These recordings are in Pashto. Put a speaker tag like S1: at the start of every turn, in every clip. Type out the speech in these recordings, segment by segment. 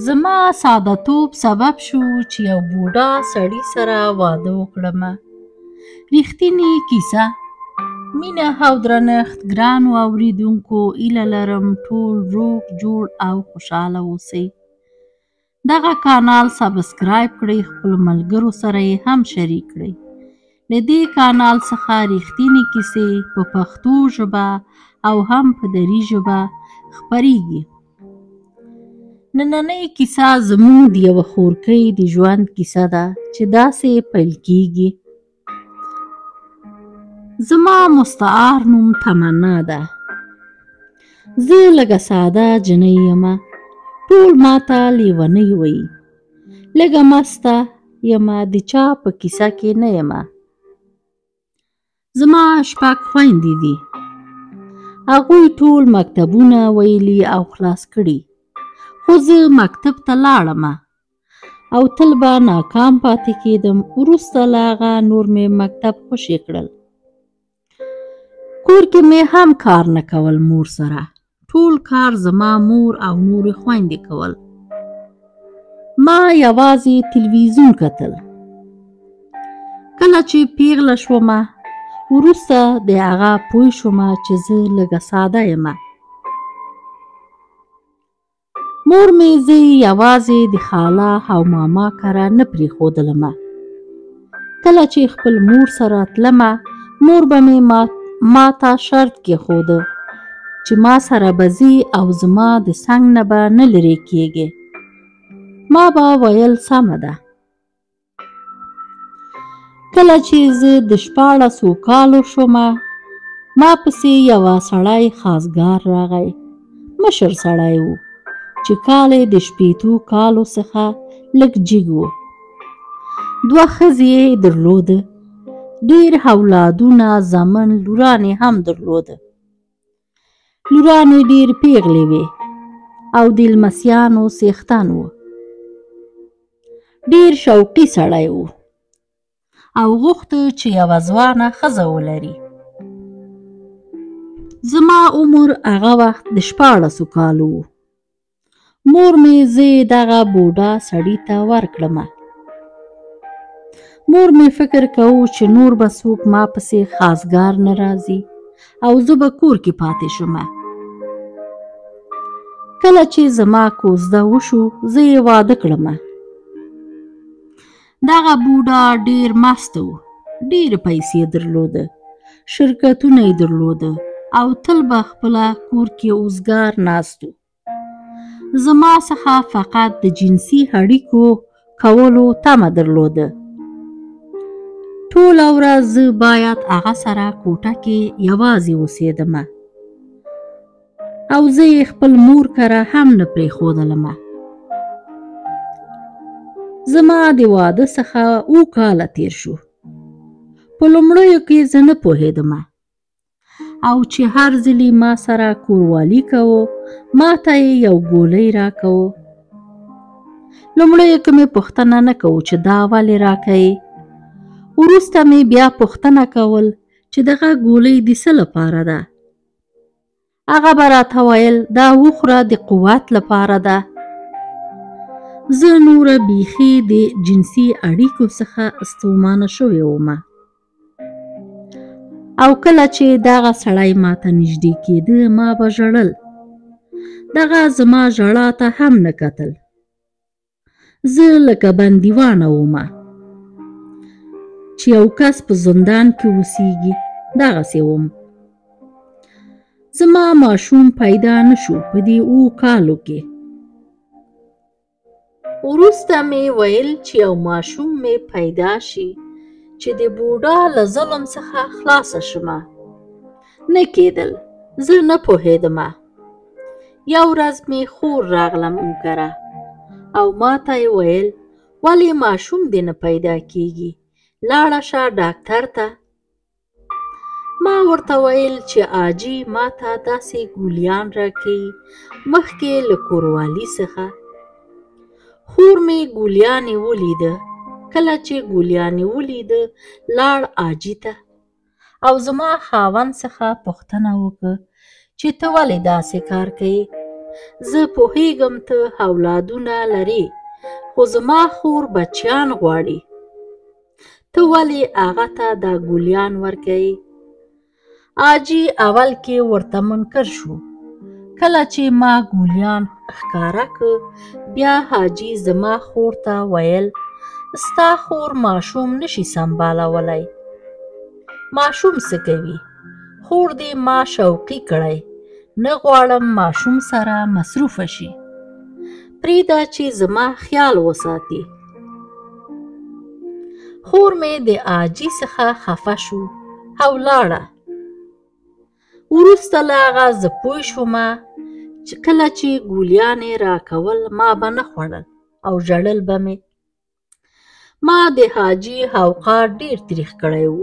S1: زما ساده‌توب سبب شو چې یو بوډا سړي سره واده وکړمه. ریښتینې کیسه. مینه او درنښت ګرانو اوریدونکو، هیله لرم ټول روغ جوړ او خوشحاله اوسئ. دغه کانال سبسکرایب کړئ، خپلو ملګرو سره یې هم شریک کړئ. له دې کانال څخه ریښتینې کیسې په پښتو ژبه او هم په دري ژبه خپریږي. نننۍ کیسه زموږ د یوه خورکۍ د ژوند کیسه ده چې داسې پیل کیږي. زما مستعار نوم تمنا ده. زه لږه ساده جنۍ یمه. ټول ماته لیونۍ وایي. لږه مسته یمه، د چا په کیسه کې نه یمه. زما 6 خویندې دي. هغوی ټول مکتبونه ویلي او خلاص کړي، خو زه مکتب ته لاړمه او تل به ناکام پاتې کېدم. وروسته له هغه نور مې مکتب خوشې کړل. کور کې مې هم کار نه کول مور سره. ټول کار زما مور او نورې خویندې کول. ما یوازې تلویزیون کتل. کله چې پیغله شومه، وروسته د هغه پوه شومه چې زه لږه ساده یمه. مور مې زه یوازې د خاله او ماما کره نه پرېښودلمه. کله چې خپل مور سره تلمه، مور به مې ما ته شرط کېښوده چې ما سره به ځي او زما د څنګ نه به نه لرې کېږې. ما به ویل سمه ده. کله چې زه د 14 کالو شومه، ما پسې یوه سړی خاصګار راغی. مشر سړی و چې کال یې د 60 کالو څخه لږ جګ و. 2 ښځې یې درلوده. ډېر اولادونه، زامن، لورانې هم درلوده. لورانې ډېر پیغلې وې او د لمسیانو څښتن و. ډېر شوقي سړی و او غوښته چې یوه ځوانه ښځه ولري. زما عمر هغه وخت د 14 کالو و. مور مې زه دغه بوډا سړي ته ورکړمه. مور مې فکر کوو چې نور به څوک ما پسې خاصګار نه راځي او زه به کور کې پاتې شومه. کله چې زما کوزده وشو، زه یې واده کړمه. دغه بوډا ډېر مست و. ډېرې پیسې درلوده. شرکتونه یې درلوده او تل به خپله کور کې اوزګار ناست و. زما څخه فقط د جنسي اړیکو کولو تمه درلوده. ټوله ورځ زه باید هغه سره کوټه کې یوازې اوسېدمه او زه یې خپل مور کره هم نه پرېښودلمه. زما د واده څخه 7 کاله تیر شو. په لومړیو کې زه نه پوهېدمه او چې هر ځلې ما سره کوروالي کوو، ما ته یې یو ګولۍ راکوو. لومړیو کې مې پوښتنه نه کوو چې دا ولې راکوې. وروسته مې بیا پوښتنه کول چې دغه ګولۍ د څه لپاره ده. هغه به راته ویل دا وخوره، د قوت لپاره ده. زه نوره بیخي د جنسي اړیکو څخه ستومانه شوې ومه او کله چې دغه سړی ما ته نږدې کېده، ما به ژړل. دغه زما ژړا ته هم نه کتل. زه لکه بندیوانه ومه چې یو کس په زندان کې اوسیږي. دغسې وم. زما ماشوم پیدا نه شو په دې 7 کالو کې. وروسته مې ویل چې یو ماشوم مې پیدا شي چې د بوډا له ظلم څخه خلاصه شمه. نه کېدل. زه نه پوهېدمه. یو ورځ مې خور راغله مونږ کره او ما ته یې ویل ولې ماشوم دې نه پیدا کېږي، لاړه شه ډاکټر ته. ما ورته ویل چې آجي ما ته داسې ګولیان راکوي مخکې له کوروالي څخه. خور مې ګولیانې ولیده. کله چې ګولیانې ولیده، لاړ آجي ته او زما خاوند څخه پوښتنه وکړه چې ته ولې داسې کار کوې. زه پوهیږم ته اولادونه لرې، خو زما خور بچیان غواړي. ته ولې هغه ته دا ګولیان ورکوې؟ حاجي اول کې ورته منکر شو. کله چې ما ګولیان ښکاره که، بیا حاجي زما خور ته ویل ستا خور ماشوم نشي سنبالولی. ماشوم څه کوي؟ خور دې ما شوقي کړی، نه غواړم ماشوم سره مصروفه شي. پرېږده چې زما خیال وساتي. خور مې د حاجي څخه خفه شو او لاړه. وروسته له هغه زه پوه شومه چې کله چې ګولیان یې راکول ما به نه خوړل او ژړل به مې. ما د حاجي اوقات ډېر تریخ کړی و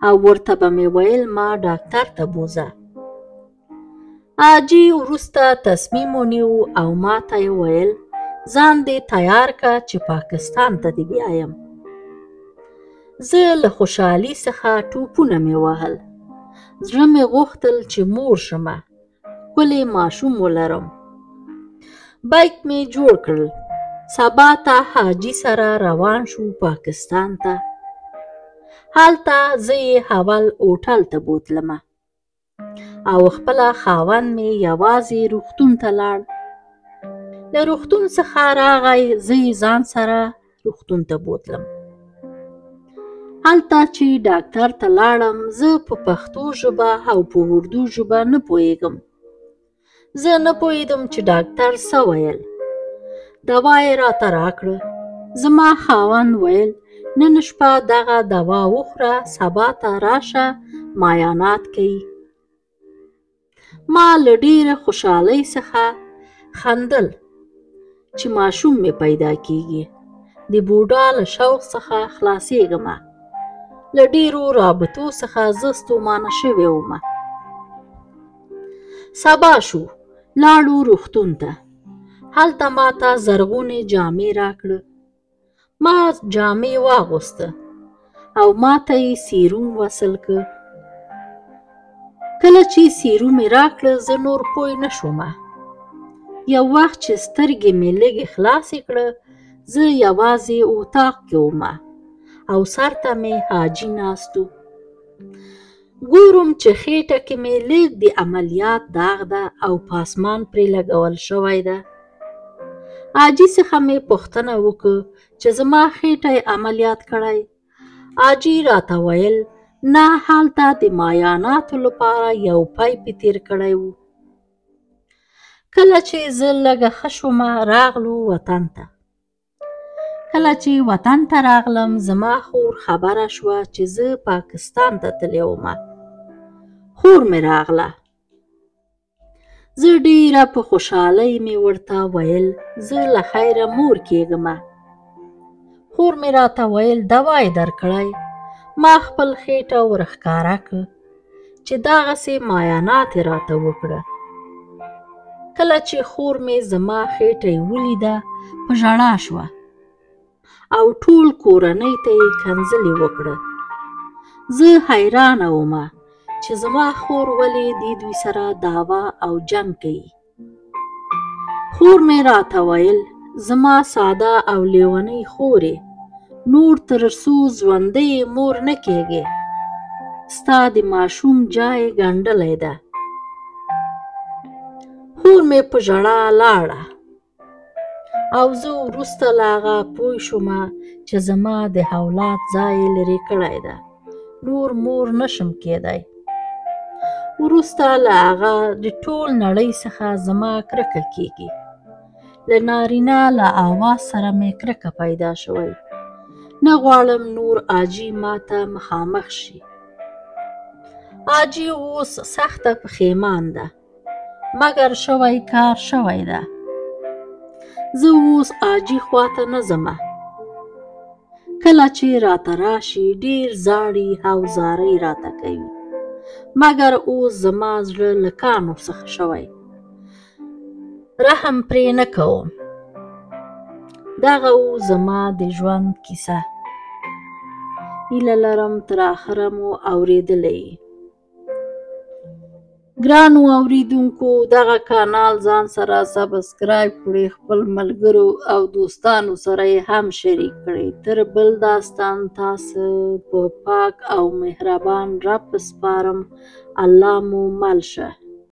S1: او ورته به مې ویل ما ډاکټر ته بوځه. حاجي وروسته تصمیم ونیو او ما ته یې ویل ځان دې تیار که چې پاکستان ته دې بیایم. زه له خوشحالۍ څخه ټوپونه مې وهل. زړه مې غوښتل چې مور شمه، ښکلی ماشوم ولرم. بیک مې جوړ کړل. سبا ته حاجي سره روان شو پاکستان ته. هلته زه یې اول هوټل ته بوتلمه او خپله خاوند مې یوازې روغتون ته لاړ. له روغتون څخه راغی، زه یې ځان سره روغتون ته بوتلم. هلته چې ډاکټر ته لاړم، زه په پښتو ژبه او په اردو ژبه نه پوهېږم. زه نه پوهېدم چې ډاکټر څه ویل. دوا یې راته راکړه. زما خاوند ویل نن شپه دغه دوا وخوره، سبا ته راشه معاینات کوي. ما له ډېرې خوشحالۍ څخه خندل چې ماشوم مې پیدا کېږي. د بوډا له شوق څخه خلاصېږمه. له ډېرو رابطو څخه زه ستومانه شوې ومه. سبا شو، لاړو روغتون ته. هلته ما ته زرغونې جامې راکړه. ما جامې واغوسته او ما ته یې سیروم وصل که. کله چې سیروم یې راکړه زه نور پوه نه شومه. یو وخت چې سترګې مې لږې خلاصې کړه، زه یوازې اتاق کې ومه او سر ته مې حاجي ناست و. ګورم چې خېټه کې مې لږ د عملیات داغ ده او په اسمان پرې لګول شوی ده. حاجي څخه مې پوښتنه وکړه چې زما خېټه یې عملیات کړی. حاجي راته ویل نه، هلته د معایناتو لپاره یو پیپ تیر کړی و. کله چې زه لږه ښه شومه راغلو وطن ته. کله چې وطن ته راغلم زما خور خبره شوه چې زه پاکستان ته تللی ومه. خور مې راغله. زه ډېره په خوشحالۍ مې ورته ویل زه له خیره مور کېږمه. خور مې راته ویل دوا یې درکړی. ما خپل خېټه ورښکاره کړه چې دغسې معاینات یې راته وکړه. کله چې خور مې زما خېټه یې ولیده په ژړا شوه او ټول کورنۍ ته یې کنځلې وکړه. زه حیرانه ومه چې زما خور ولې د دوی سره دعوا او جنګ کوي. خور مې راته ویل زما ساده او لیونۍ خورې، نور تر څو ژوندۍ مور نه کېږې. ستا د ماشوم جای ګنډلی ده. خور مې په ژړا لاړه او زه وروسته له هغه پوه شومه چې زما د اولاد ځای یې لرې کړی ده. نور مور نشم کېدی. وروسته له هغه د ټول نړۍ څخه زما کرکه کېږي. له نارینه له آواز سره مې کرکه پیدا شوی. نه غواړم نور حاجي ما ته مخامخ شي. حاجي اوس سخته پښیمان ده، مګر شوی کار شوی ده. زه اوس حاجي خواته نه ځمه. کله چې راته راشي ډېر زاړي او زارۍ راته کوي، مګر اوس زما زړه له کاڼو څخه شوی. رحم پرې نه کوم. دغه و زما د ژوند کیسه. هیله لرم تر اخره مو اورېدلی. ګرانو اوریدونکو دغه کانال ځان سره سبسکرایب کړئ، خپل ملګرو او دوستانو سره یې هم شریک کړئ. تر بل داستان تاسو په پاک او مهربان رب سپارم. الله مو مل شه.